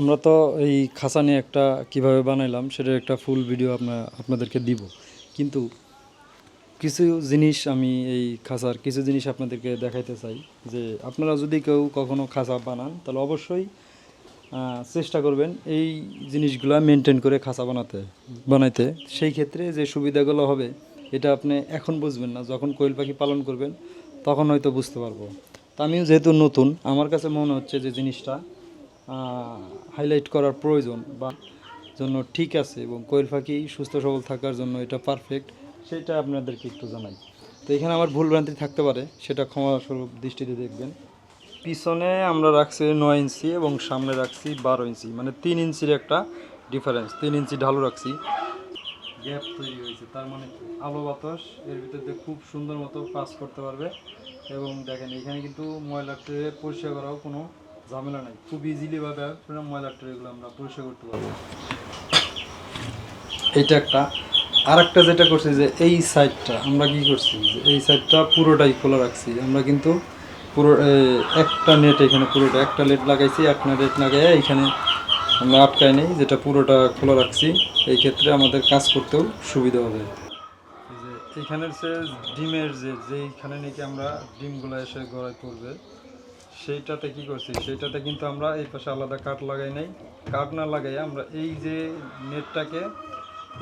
আমরা তো এই খাঁচা নিয়ে একটা কিভাবে বানাইলাম সেটার একটা ফুল ভিডিও আপনাদেরকে দিব। কিন্তু কিছু জিনিস আমি এই খাঁচার কিছু জিনিস আপনাদেরকে দেখাইতে চাই যে আপনারা যদি কেউ কখনো খাঁচা বানান তাহলে অবশ্যই চেষ্টা করবেন এই জিনিসগুলা মেনটেন করে খাঁচা বানাইতে। সেই ক্ষেত্রে যে সুবিধাগুলো হবে এটা আপনি এখন বুঝবেন না, যখন কোয়েল পাখি পালন করবেন তখন হয়তো বুঝতে পারবো। তা আমিও যেহেতু নতুন, আমার কাছে মনে হচ্ছে যে জিনিসটা হাইলাইট করার প্রয়োজন বা জন্য ঠিক আছে এবং কোয়েল পাখি সুস্থ সবল থাকার জন্য এটা পারফেক্ট, সেটা আপনাদেরকে একটু জানাই। তো এখানে আমার ভুলভ্রান্তি থাকতে পারে, সেটা ক্ষমাস্বরূপ দৃষ্টিতে দেখবেন। পিছনে আমরা রাখছি 9 ইঞ্চি এবং সামনে রাখছি 12 ইঞ্চি, মানে 3 ইঞ্চির একটা ডিফারেন্স। 3 ইঞ্চি ঢালু রাখছি, গ্যাপ তৈরি হয়েছে, তার মানে আলো বাতাস এর ভিতরে খুব সুন্দর মতো পাস করতে পারবে। এবং দেখেন এখানে কিন্তু ময়লার ট্রে পরিষ্কার করাও কোনো ঝামেলা নাই, খুব ইজিলিভাবে আপনারা ময়লার ট্রেগুলো আমরা পরিষ্কার করতে পারবো। এইটা একটা। আর একটা যেটা করছি যে এই সাইডটা আমরা কি করছি যে এই সাইডটা পুরোটাই খোলা রাখছি। আমরা কিন্তু পুরো একটা নেট, এখানে পুরোটা একটা নেট লাগাইছি, একটা নেট লাগাই এখানে আমরা আটকাই নেই, যেটা পুরোটা খোলা রাখছি। এই ক্ষেত্রে আমাদের কাজ করতেও সুবিধা হবে। যে এইখানের যে ডিমের যেইখানে নাকি আমরা ডিমগুলো এসে গড়ায় পড়বে সেইটাতে কি করছি, সেইটাতে কিন্তু আমরা এই পাশে আলাদা কাঠ লাগাই নাই। কাঠ না লাগাই আমরা এই যে নেটটাকে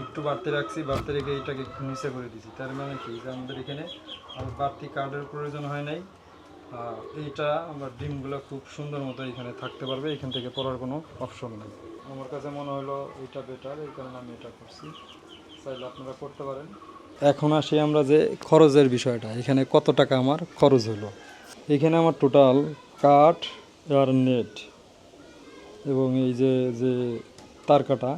একটু বাড়তে রাখছি, বাড়তে রেখে এইটাকে একটু নিচে করে দিচ্ছি। তার মানে কি যে আমাদের এখানে আর বাড়তি কাঠের প্রয়োজন হয় নাই। এইটা আমরা ডিমগুলো খুব সুন্দর মতো এখানে থাকতে পারবে, এখান থেকে পড়ার কোনো অপশন নেই। আমার কাছে মনে হলো এটা বেটার, এই কারণে আমি এটা করছি। চাইলে আপনারা করতে পারেন। এখন আসি আমরা যে খরচের বিষয়টা, এখানে কত টাকা আমার খরচ হলো। এখানে আমার টোটাল কাঠ আর নেট এবং এই যে যে তার কাটা,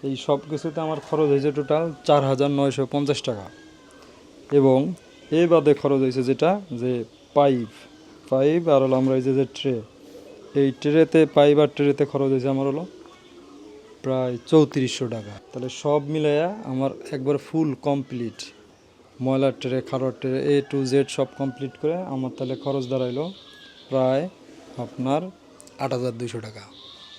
এই সব কিছুতে আমার খরচ হয়েছে টোটাল 4,950 টাকা। এবং এই বাদে খরচ হয়েছে যেটা যে পাইপ পাইপ আর হলো আমরা এই যে ট্রে, এই ট্রেতে পাইপ আর ট্রেতে খরচ হয়েছে আমার হলো প্রায় 3400 টাকা। তাহলে সব মিলাইয়া আমার একবার ফুল কমপ্লিট ময়লার ট্রে, খাবার ট্রে, A to Z সব কমপ্লিট করে আমার তাহলে খরচ দাঁড়াইলো প্রায় আপনার 8,200 টাকা।